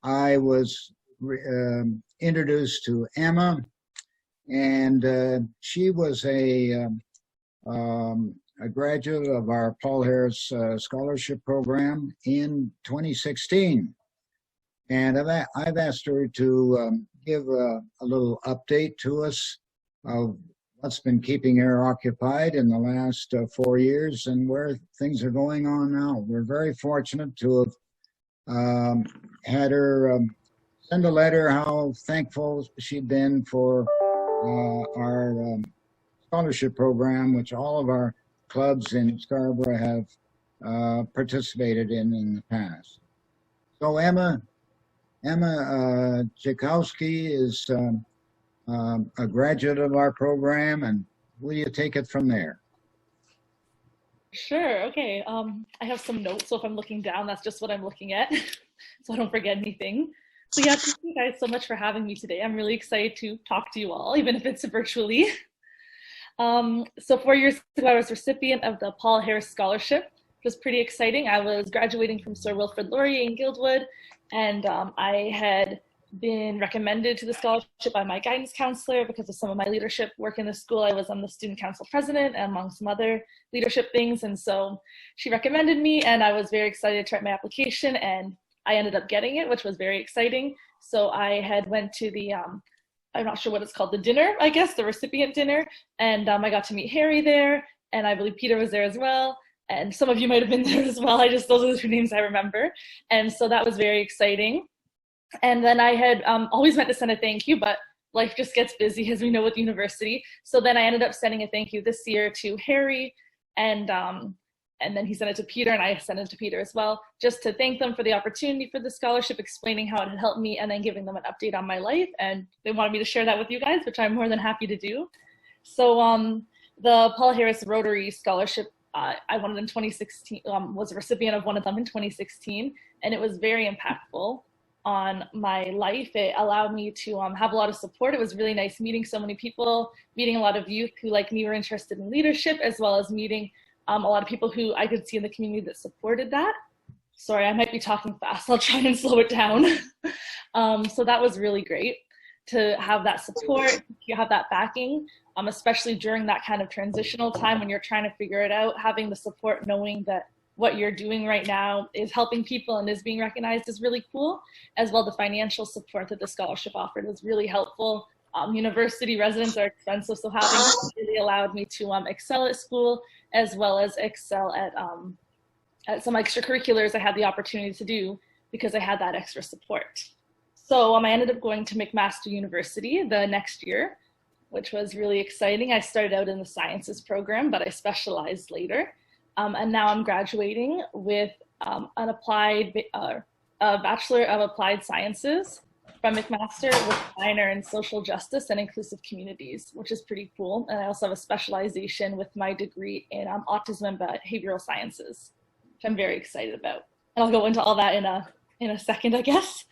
I was introduced to Emma, and she was a graduate of our Paul Harris Scholarship Program in 2016. And I've asked her to give a little update to us of what's been keeping her occupied in the last 4 years and where things are going on now. We're very fortunate to have had her send a letter how thankful she'd been for our scholarship program, which all of our clubs in Scarborough have participated in the past. So Emma Tchaikovsky is a graduate of our program, and will you take it from there? Sure, okay. I have some notes, so if I'm looking down, that's just what I'm looking at, so I don't forget anything. So yeah, thank you guys so much for having me today. I'm really excited to talk to you all, even if it's virtually. So 4 years ago, I was recipient of the Paul Harris Scholarship, which was pretty exciting. I was graduating from Sir Wilfrid Laurier in Guildwood, and I had been recommended to the scholarship by my guidance counselor because of some of my leadership work in the school. I was on the student council president and among some other leadership things. And so she recommended me, and I was very excited to write my application, and I ended up getting it, which was very exciting. So I had went to the, I'm not sure what it's called, the dinner, I guess, the recipient dinner. And I got to meet Harry there, and I believe Peter was there as well. And some of you might have been there as well. Those are the two names I remember. And so that was very exciting. And then I had always meant to send a thank you, but life just gets busy, as we know, with university. So then I ended up sending a thank you this year to Harry, and then he sent it to Peter, and I sent it to Peter as well, just to thank them for the opportunity for the scholarship, explaining how it had helped me, and then giving them an update on my life. And they wanted me to share that with you guys, which I'm more than happy to do. So the Paul Harris Rotary Scholarship, I won it in 2016, was a recipient of one of them in 2016, and it was very impactful on my life. It allowed me to have a lot of support. It was really nice meeting so many people, meeting a lot of youth who, like me, were interested in leadership, as well as meeting a lot of people who I could see in the community that supported that. Sorry, I might be talking fast. I'll try and slow it down. So that was really great to have that support, you have that backing, especially during that kind of transitional time when you're trying to figure it out. Having the support, knowing that what you're doing right now is helping people and is being recognized is really cool. As well, the financial support that the scholarship offered was really helpful. University residents are expensive, so having it really allowed me to excel at school, as well as excel at some extracurriculars I had the opportunity to do because I had that extra support. So I ended up going to Mcmaster University the next year, which was really exciting. I started out in the sciences program, but I specialized later. And now I'm graduating with a Bachelor of Applied Sciences from Mcmaster with a minor in social justice and inclusive communities, which is pretty cool. And I also have a specialization with my degree in autism and behavioral sciences, which I'm very excited about. And I'll go into all that in a second, I guess.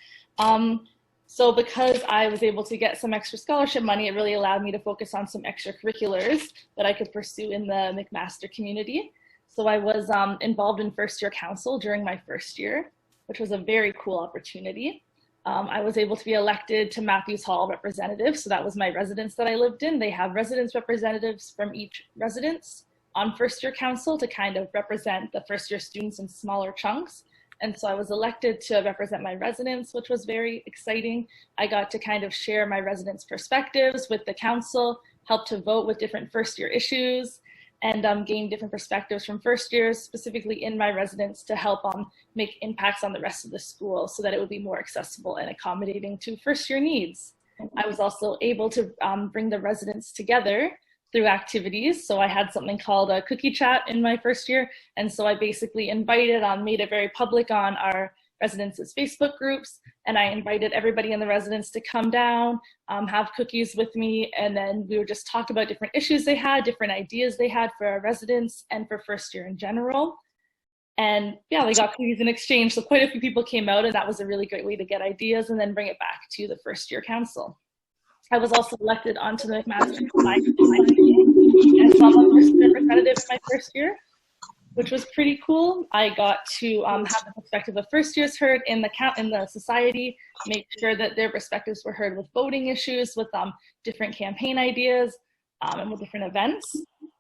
So because I was able to get some extra scholarship money, it really allowed me to focus on some extracurriculars that I could pursue in the Mcmaster community. So I was involved in first year council during my first year, which was a very cool opportunity. I was able to be elected to Matthews Hall representative. So that was my residence that I lived in. They have residence representatives from each residence on first year council to kind of represent the first year students in smaller chunks. And so I was elected to represent my residents, which was very exciting. I got to kind of share my residents' perspectives with the council, help to vote with different first year issues, and gain different perspectives from first years, specifically in my residence, to help make impacts on the rest of the school so that it would be more accessible and accommodating to first year needs. I was also able to bring the residents together through activities. So I had something called a cookie chat in my first year. And so I basically invited, made it very public on our residents' Facebook groups. And I invited everybody in the residence to come down, have cookies with me. And then we would just talk about different issues they had, different ideas they had for our residents and for first year in general. And yeah, they got cookies in exchange. So quite a few people came out, and that was a really great way to get ideas and then bring it back to the first year council. I was also elected onto the Mcmaster as well as first representative in my first year, which was pretty cool. I got to have the perspective of first years heard in the society, make sure that their perspectives were heard with voting issues, with different campaign ideas, and with different events.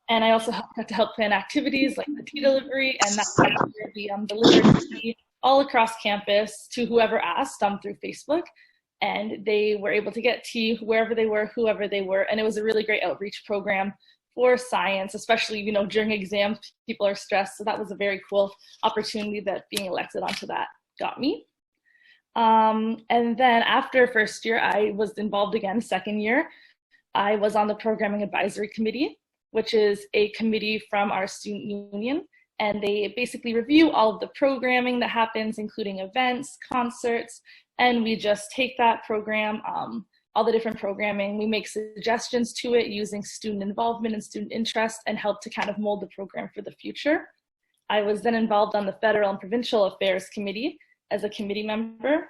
And I also got to help plan activities like the tea delivery, and that would be delivered tea all across campus to whoever asked through Facebook. And they were able to get tea wherever they were, whoever they were. And it was a really great outreach program for science, especially, you know, during exams, people are stressed. So that was a very cool opportunity that being elected onto that got me. And then after first year, I was involved again, second year. I was on the Programming Advisory Committee, which is a committee from our student union. And they basically review all of the programming that happens, including events, concerts, and we just take that program, all the different programming, we make suggestions to it using student involvement and student interest and help to kind of mold the program for the future. I was then involved on the Federal and Provincial Affairs Committee as a committee member.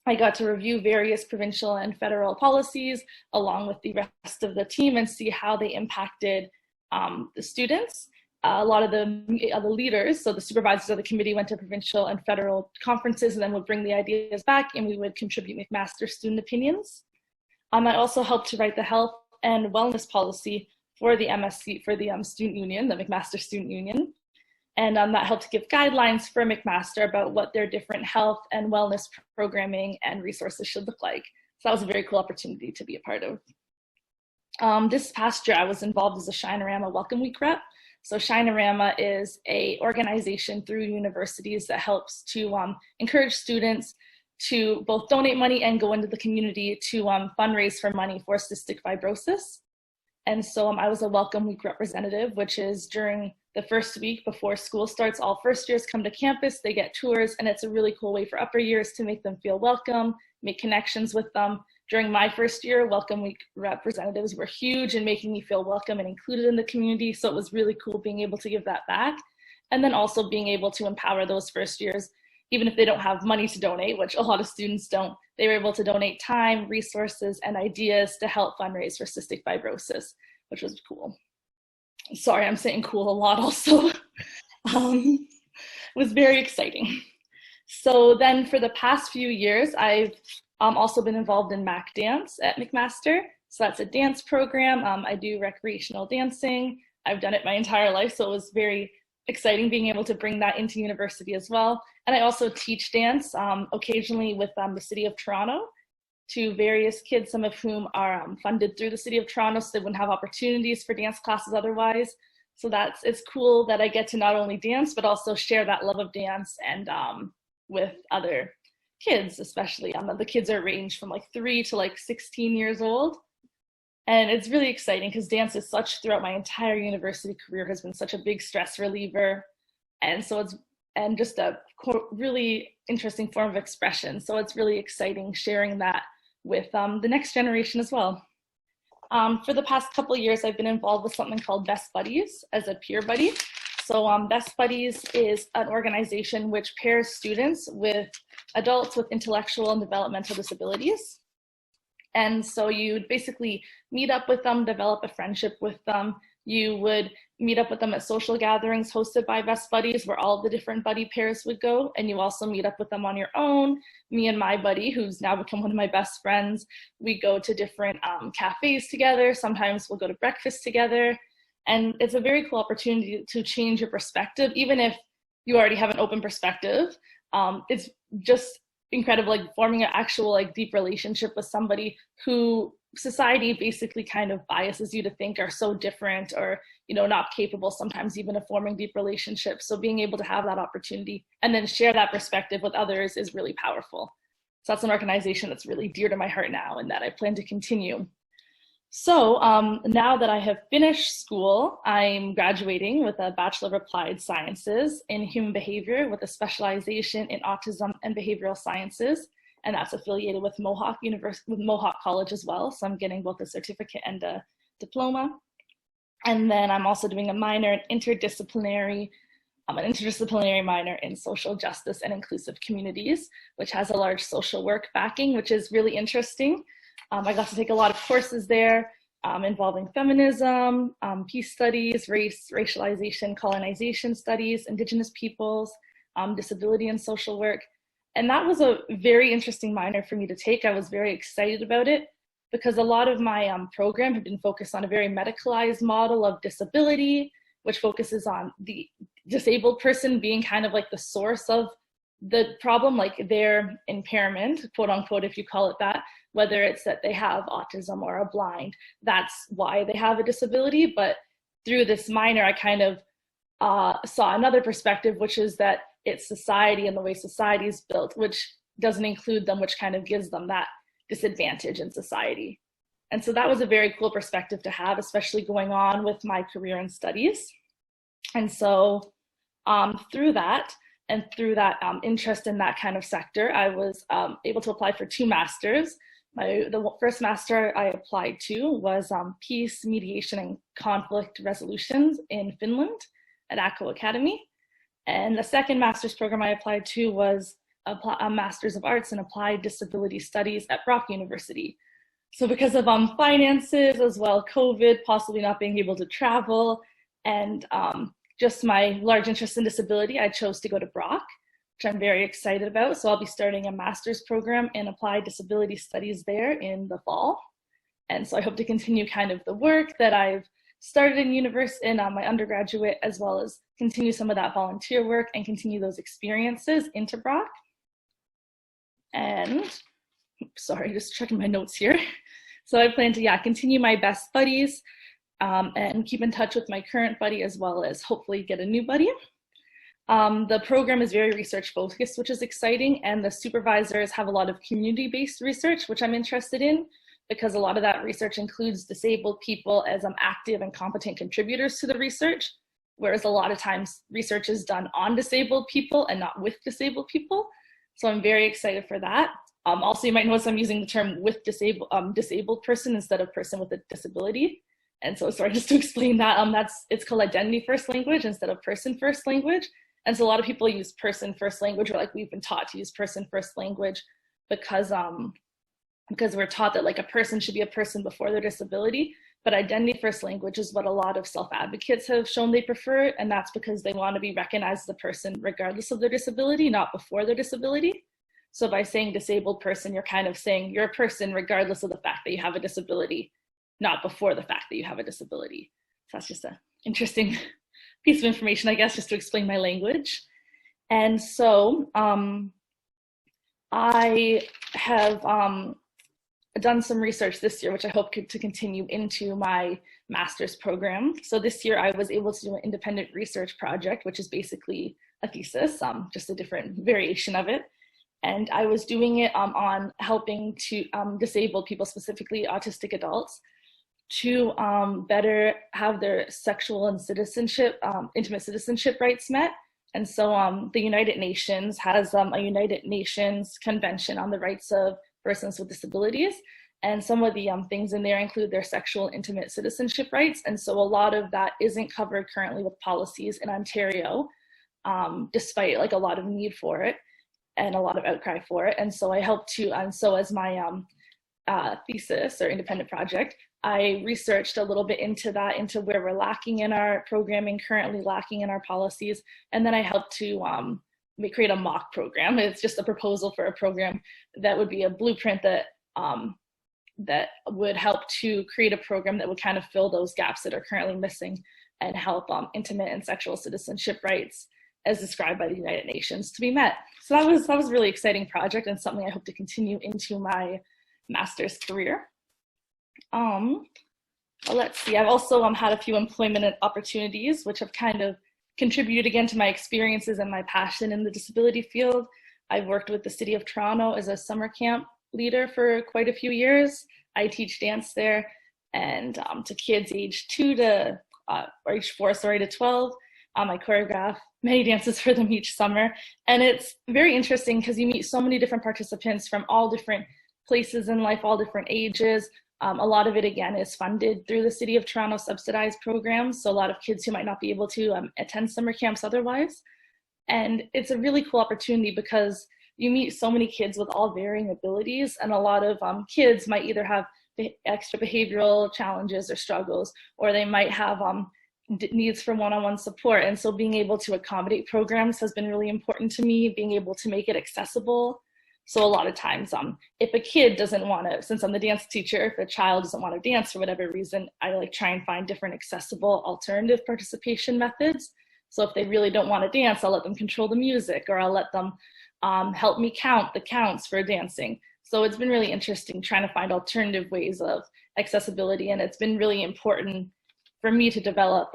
I got to review various provincial and federal policies along with the rest of the team and see how they impacted the students. A lot of the leaders, so the supervisors of the committee, went to provincial and federal conferences and then would bring the ideas back, and we would contribute Mcmaster student opinions. I also helped to write the health and wellness policy for the MSC, for the student union, the Mcmaster student union. And that helped to give guidelines for Mcmaster about what their different health and wellness programming and resources should look like. So that was a very cool opportunity to be a part of. This past year, I was involved as a Shinorama Welcome Week rep. So Shinorama is an organization through universities that helps to encourage students to both donate money and go into the community to fundraise for money for cystic fibrosis. And so I was a Welcome Week representative, which is during the first week before school starts, all first years come to campus, they get tours, and it's a really cool way for upper years to make them feel welcome, make connections with them. During my first year, Welcome Week representatives were huge in making me feel welcome and included in the community. So it was really cool being able to give that back. And then also being able to empower those first years, even if they don't have money to donate, which a lot of students don't, they were able to donate time, resources, and ideas to help fundraise for cystic fibrosis, which was cool. Sorry, I'm saying cool a lot also. It was very exciting. So then for the past few years, I've also been involved in Mac Dance at Mcmaster. So that's a dance program. I do recreational dancing. I've done it my entire life, so it was very exciting being able to bring that into university as well. And I also teach dance occasionally with the City of Toronto to various kids, some of whom are funded through the City of Toronto, so they wouldn't have opportunities for dance classes otherwise. So it's cool that I get to not only dance, but also share that love of dance and with other kids, especially. The kids are ranged from like 3 to like 16 years old. And it's really exciting because dance is throughout my entire university career, has been such a big stress reliever. And so and just a really interesting form of expression. So it's really exciting sharing that with the next generation as well. For the past couple of years, I've been involved with something called Best Buddies as a peer buddy. So Best Buddies is an organization which pairs students with adults with intellectual and developmental disabilities. And so you'd basically meet up with them, develop a friendship with them. You would meet up with them at social gatherings hosted by Best Buddies where all the different buddy pairs would go. And you also meet up with them on your own. Me and my buddy, who's now become one of my best friends, we go to different cafes together. Sometimes we'll go to breakfast together. And it's a very cool opportunity to change your perspective, even if you already have an open perspective. It's just incredible, like forming an actual like deep relationship with somebody who society basically kind of biases you to think are so different or, you know, not capable sometimes even of forming deep relationships. So being able to have that opportunity and then share that perspective with others is really powerful. So that's an organization that's really dear to my heart now and that I plan to continue. So now that I have finished school, I'm graduating with a Bachelor of Applied Sciences in Human Behavior with a specialization in Autism and Behavioral Sciences, and that's affiliated with Mohawk College as well. So I'm getting both a certificate and a diploma. And then I'm also doing a minor in interdisciplinary minor in social justice and inclusive communities, which has a large social work backing, which is really interesting. I got to take a lot of courses there involving feminism, peace studies, race, racialization, colonization studies, Indigenous peoples, disability and social work. And that was a very interesting minor for me to take. I was very excited about it because a lot of my program had been focused on a very medicalized model of disability, which focuses on the disabled person being kind of like the source of the problem, like their impairment, quote unquote, if you call it that, whether it's that they have autism or are blind, that's why they have a disability. But through this minor, I kind of saw another perspective, which is that it's society and the way society is built, which doesn't include them, which kind of gives them that disadvantage in society. And so that was a very cool perspective to have, especially going on with my career in studies. And so through that, and through that interest in that kind of sector, I was able to apply for 2 masters. The first master I applied to was Peace, Mediation, and Conflict Resolutions in Finland at Akko Academy. And the second master's program I applied to was a Master's of Arts in Applied Disability Studies at Brock University. So because of finances, as well COVID, possibly not being able to travel, and just my large interest in disability, I chose to go to Brock, which I'm very excited about. So I'll be starting a master's program in Applied Disability Studies there in the fall. And so I hope to continue kind of the work that I've started in university, in my undergraduate, as well as continue some of that volunteer work and continue those experiences into Brock. And, sorry, just checking my notes here. So I plan to, continue my best buddies and keep in touch with my current buddy, as well as hopefully get a new buddy. The program is very research focused, which is exciting, and the supervisors have a lot of community-based research, which I'm interested in, because a lot of that research includes disabled people as active and competent contributors to the research, whereas a lot of times research is done on disabled people and not with disabled people. So I'm very excited for that. Also, you might notice I'm using the term with disabled person instead of person with a disability. And so, sorry, just to explain that, it's called identity first language instead of person first language. And so a lot of people use person first language, or like we've been taught to use person first language because we're taught that like a person should be a person before their disability. But identity first language is what a lot of self-advocates have shown they prefer, and that's because they want to be recognized as a person regardless of their disability, not before their disability. So by saying disabled person, you're kind of saying you're a person regardless of the fact that you have a disability, not before the fact that you have a disability. So that's just an interesting piece of information, I guess, just to explain my language. And so I have done some research this year, which I hope to continue into my master's program. So this year I was able to do an independent research project, which is basically a thesis, just a different variation of it. And I was doing it on helping to disabled people, specifically autistic adults, to better have their sexual and citizenship, intimate citizenship rights met. And so the United Nations has a United Nations Convention on the Rights of Persons with Disabilities. And some of the things in there include their sexual and intimate citizenship rights. And so a lot of that isn't covered currently with policies in Ontario, despite like a lot of need for it and a lot of outcry for it. And so I helped to, and so as my thesis or independent project, I researched a little bit into that, into where we're lacking in our programming, currently lacking in our policies. And then I helped to create a mock program. It's just a proposal for a program that would be a blueprint that that would help to create a program that would kind of fill those gaps that are currently missing and help intimate and sexual citizenship rights as described by the United Nations to be met. So that was a really exciting project and something I hope to continue into my master's career. Let's see, I've also had a few employment opportunities, which have kind of contributed again to my experiences and my passion in the disability field. I've worked with the City of Toronto as a summer camp leader for quite a few years. I teach dance there, and to kids age 2 to, or age 4, sorry, to 12. I choreograph many dances for them each summer. And it's very interesting because you meet so many different participants from all different places in life, all different ages. A lot of it, again, is funded through the City of Toronto subsidized programs. So a lot of kids who might not be able to attend summer camps otherwise. And it's a really cool opportunity because you meet so many kids with all varying abilities, and a lot of kids might either have extra behavioral challenges or struggles, or they might have needs for one-on-one support. And so being able to accommodate programs has been really important to me, being able to make it accessible. So a lot of times, if a kid doesn't want to, since I'm the dance teacher, if a child doesn't want to dance for whatever reason, I like try and find different accessible alternative participation methods. So if they really don't want to dance, I'll let them control the music, or I'll let them help me count the counts for dancing. So it's been really interesting trying to find alternative ways of accessibility, and it's been really important for me to develop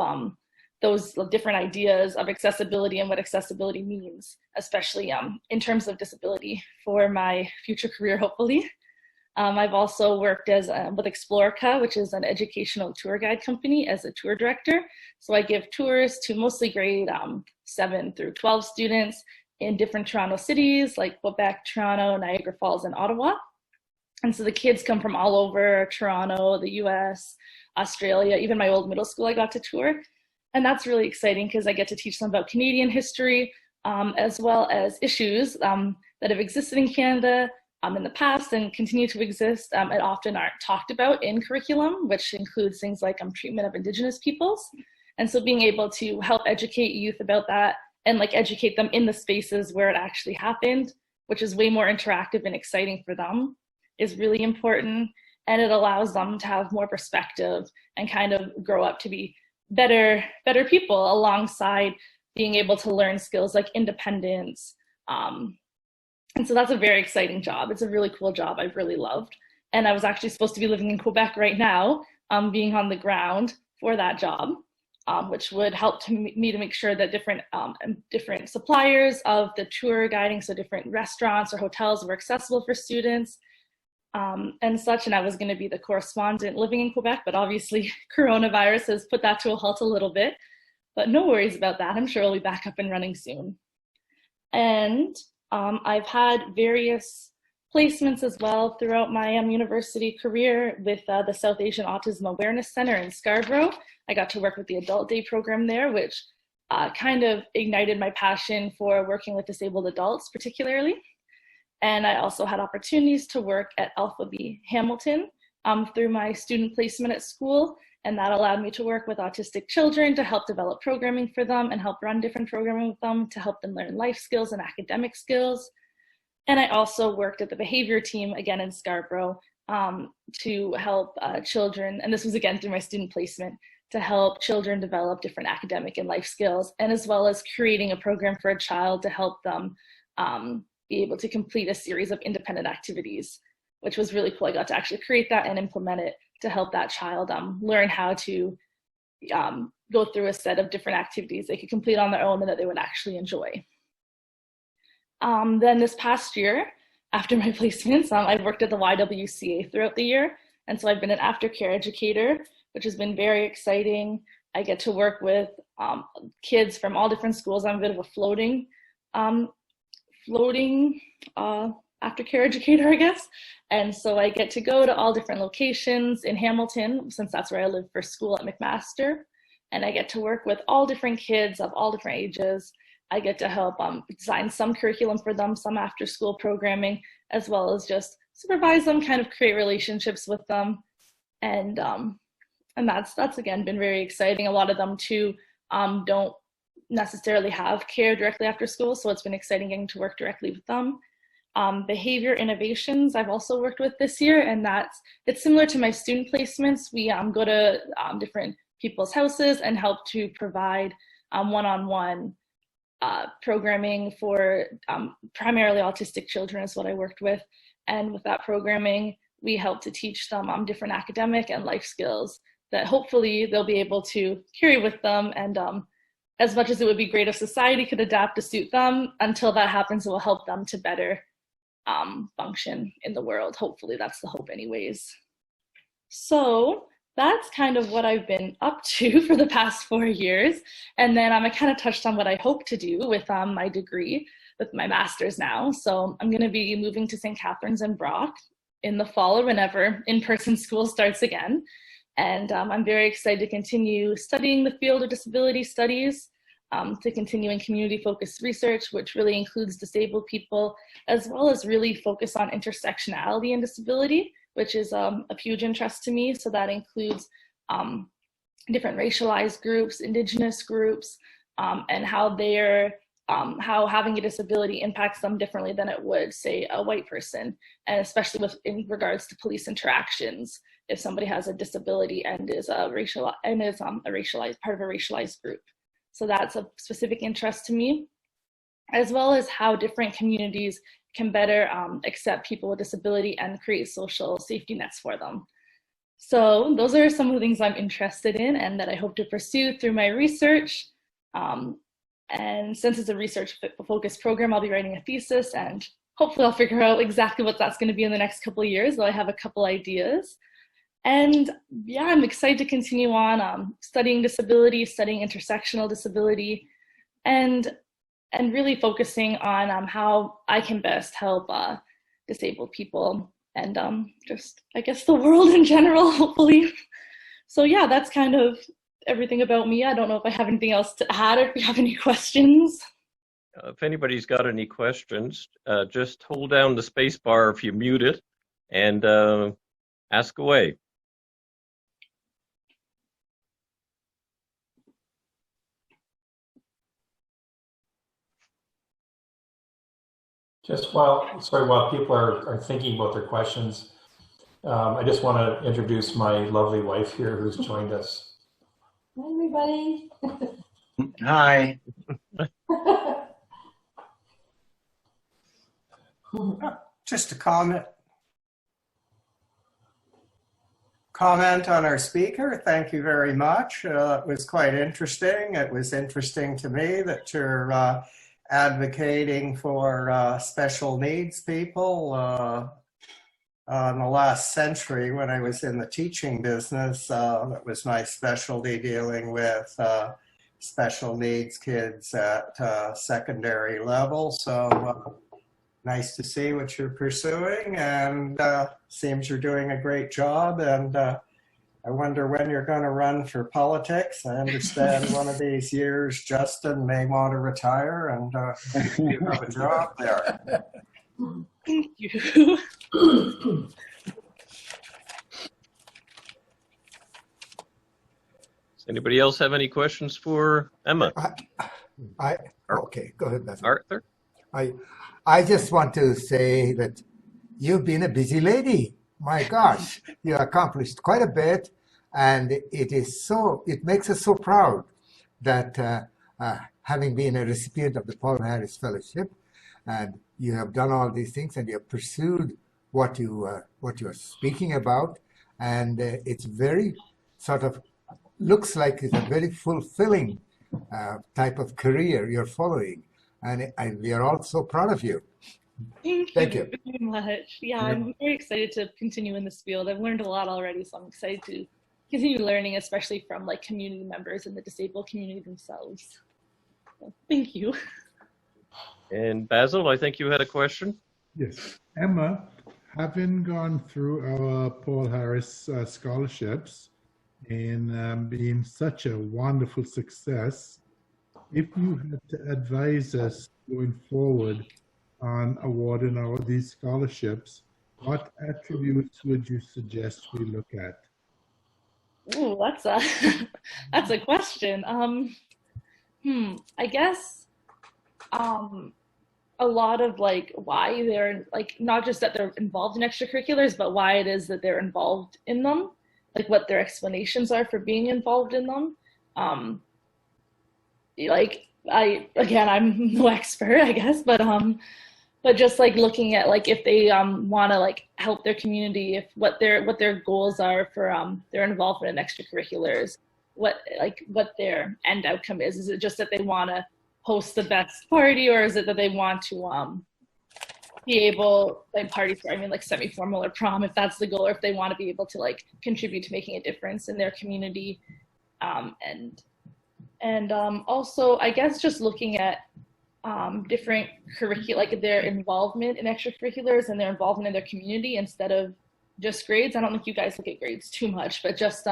those different ideas of accessibility and what accessibility means, especially in terms of disability for my future career, hopefully. I've also worked as with Explorica, which is an educational tour guide company, as a tour director. So I give tours to mostly grade 7 through 12 students in different Toronto cities like Quebec, Toronto, Niagara Falls, and Ottawa. And so the kids come from all over Toronto, the US, Australia, even my old middle school I got to tour. And that's really exciting because I get to teach them about Canadian history, as well as issues that have existed in Canada in the past and continue to exist and often aren't talked about in curriculum, which includes things like treatment of Indigenous peoples. And so being able to help educate youth about that and like educate them in the spaces where it actually happened, which is way more interactive and exciting for them, is really important. And it allows them to have more perspective and kind of grow up to be better people, alongside being able to learn skills like independence. And so that's a very exciting job. It's a really cool job I've really loved. And I was actually supposed to be living in Quebec right now, being on the ground for that job, which would help me to make sure that different suppliers of the tour guiding, so different restaurants or hotels, were accessible for students. And such, and I was going to be the correspondent living in Quebec, but obviously coronavirus has put that to a halt a little bit, but no worries about that. I'm sure I'll be back up and running soon. And I've had various placements as well throughout my university career with the South Asian Autism Awareness Center in Scarborough. I got to work with the Adult Day program there, which kind of ignited my passion for working with disabled adults particularly. And I also had opportunities to work at Alpha B Hamilton through my student placement at school. And that allowed me to work with autistic children to help develop programming for them and help run different programming with them to help them learn life skills and academic skills. And I also worked at the behavior team, again in Scarborough, to help children, and this was again through my student placement, to help children develop different academic and life skills, and as well as creating a program for a child to help them be able to complete a series of independent activities, which was really cool. I got to actually create that and implement it to help that child learn how to go through a set of different activities they could complete on their own and that they would actually enjoy. Then this past year, after my placements, I've worked at the YWCA throughout the year. And so I've been an aftercare educator, which has been very exciting. I get to work with kids from all different schools. I'm a bit of a floating aftercare educator, I guess. And so I get to go to all different locations in Hamilton, since that's where I live for school at Mcmaster. And I get to work with all different kids of all different ages. I get to help design some curriculum for them, some after school programming, as well as just supervise them, kind of create relationships with them. And that's again been very exciting. A lot of them too don't necessarily have care directly after school, so it's been exciting getting to work directly with them. Behavior innovations I've also worked with this year, and it's similar to my student placements. We go to different people's houses and help to provide one-on-one programming for primarily autistic children is what I worked with. And with that programming, we help to teach them different academic and life skills that hopefully they'll be able to carry with them. And as much as it would be great if society could adapt to suit them, until that happens, it will help them to better function in the world. Hopefully, that's the hope anyways. So that's kind of what I've been up to for the past 4 years. And then I kind of touched on what I hope to do with my degree, with my master's now. So I'm going to be moving to St. Catharines and Brock in the fall, or whenever in-person school starts again. And I'm very excited to continue studying the field of disability studies, to continue in community-focused research, which really includes disabled people, as well as really focus on intersectionality and disability, which is of huge interest to me. So that includes different racialized groups, indigenous groups, and how how having a disability impacts them differently than it would, say, a white person, and especially in regards to police interactions. If somebody has a disability and is a racialized part of a racialized group, so that's of specific interest to me, as well as how different communities can better accept people with disability and create social safety nets for them. So those are some of the things I'm interested in and that I hope to pursue through my research. And since it's a research-focused program, I'll be writing a thesis, and hopefully I'll figure out exactly what that's going to be in the next couple of years, though I have a couple ideas. And yeah, I'm excited to continue on studying disability, studying intersectional disability, and really focusing on how I can best help disabled people and just, I guess, the world in general, hopefully. So yeah, that's kind of everything about me. I don't know if I have anything else to add or if you have any questions. If anybody's got any questions, just hold down the space bar if you mute it and ask away. Just while people are thinking about their questions, I just want to introduce my lovely wife here who's joined us. Hi, everybody. Hi. Just a comment on our speaker. Thank you very much. It was quite interesting. It was interesting to me that you're advocating for special needs people. In the last century, when I was in the teaching business, that was my specialty, dealing with special needs kids at secondary level. So nice to see what you're pursuing, and seems you're doing a great job. And I wonder when you're going to run for politics. I understand one of these years Justin may want to retire, and you have a job there. Thank you. Does anybody else have any questions for Emma? Okay, go ahead, Beth. Arthur? I just want to say that you've been a busy lady. My gosh, you accomplished quite a bit, and it makes us so proud that having been a recipient of the Paul Harris Fellowship, and you have done all these things, and you have pursued what you are speaking about, and it's very looks like it's a very fulfilling type of career you're following, and we are all so proud of you. Thank you very much. Yeah, I'm very excited to continue in this field. I've learned a lot already, so I'm excited to continue learning, especially from like community members in the disabled community themselves. So, thank you. And Basil, I think you had a question? Yes. Emma, having gone through our Paul Harris scholarships and being such a wonderful success, if you had to advise us going forward on awarding all these scholarships, what attributes would you suggest we look at? Ooh, that's a question. I guess a lot of like why they're like, not just that they're involved in extracurriculars, but why it is that they're involved in them, like what their explanations are for being involved in them. I'm no expert, I guess, but just like looking at like if they want to like help their community, if what their goals are for their involvement in extracurriculars, what their end outcome is. Is it just that they want to host the best party, or is it that they want to be able, like party for, I mean like semi-formal or prom, if that's the goal, or if they want to be able to like contribute to making a difference in their community, and also I guess just looking at different curricula, like their involvement in extracurriculars and their involvement in their community instead of just grades. I don't think you guys look at grades too much, but just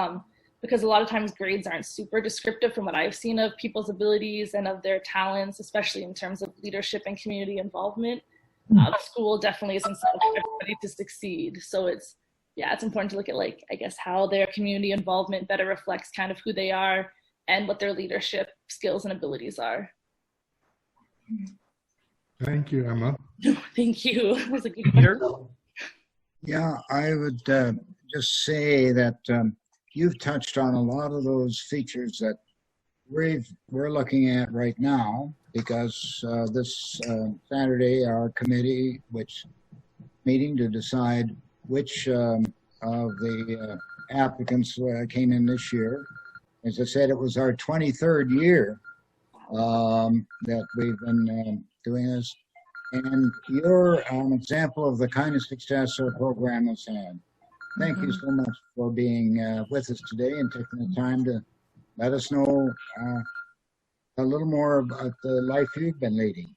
because a lot of times grades aren't super descriptive from what I've seen of people's abilities and of their talents, especially in terms of leadership and community involvement. School definitely is incentivizing everybody to succeed. So it's yeah, it's important to look at, like, I guess, how their community involvement better reflects kind of who they are and what their leadership skills and abilities are. Thank you, Emma. Thank you. It was a good Peter? Yeah, I would just say that you've touched on a lot of those features that we're looking at right now, because this Saturday our committee, which meeting to decide which of the applicants came in this year. As I said, it was our 23rd year that we've been doing this. And you're an example of the kind of success our program has had. Thank you so much for being with us today and taking the time to let us know a little more about the life you've been leading.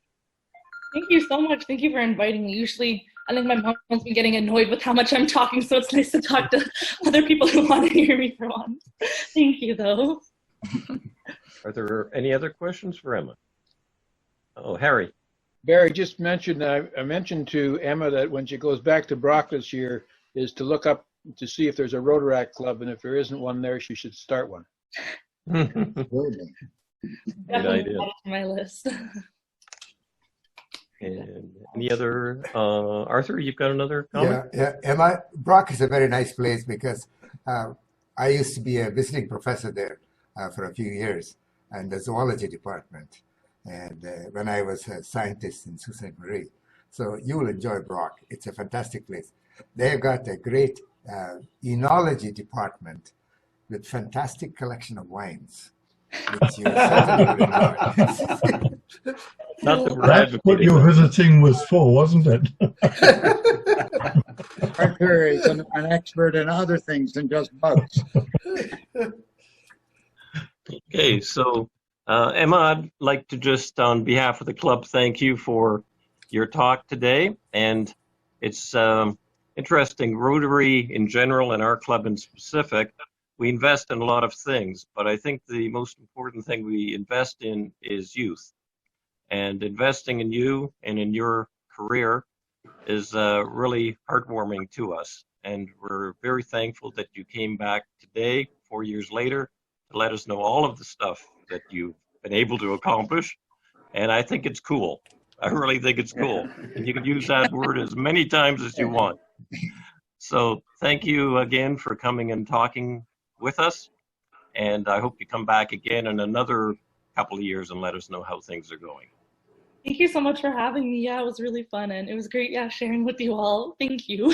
Thank you so much. Thank you for inviting me. Usually, I think my mom's been getting annoyed with how much I'm talking, so it's nice to talk to other people who want to hear me for once. Thank you, though. Are there any other questions for Emma? Oh, Harry. Barry just mentioned, I mentioned to Emma that when she goes back to Brock this year, is to look up to see if there's a Rotaract club, and if there isn't one there, she should start one. Absolutely. Definitely idea. add it to my list. And any other, Arthur, you've got another comment? Yeah, Emma, Brock is a very nice place because I used to be a visiting professor there for a few years in the zoology department, and when I was a scientist in Sault Ste. Marie. So you will enjoy Brock. It's a fantastic place. They've got a great enology department with fantastic collection of wines, which you certainly will enjoy. Not that we're That's what advocating. your visiting was for, wasn't it? Arthur is an expert in other things than just bugs. Okay, so Emma, I'd like to just, on behalf of the club, thank you for your talk today. And it's interesting, Rotary in general and our club in specific, we invest in a lot of things, but I think the most important thing we invest in is youth. And investing in you and in your career is really heartwarming to us. And we're very thankful that you came back today, 4 years later, to let us know all of the stuff that you've been able to accomplish. And I think it's cool. I really think it's cool. And you can use that word as many times as you want. So thank you again for coming and talking with us. And I hope you come back again in another couple of years and let us know how things are going. Thank you so much for having me. Yeah, it was really fun, and it was great, yeah, sharing with you all. Thank you.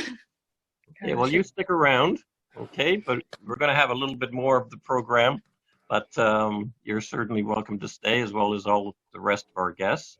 Okay, well, you stick around, okay? But we're going to have a little bit more of the program, but you're certainly welcome to stay, as well as all the rest of our guests.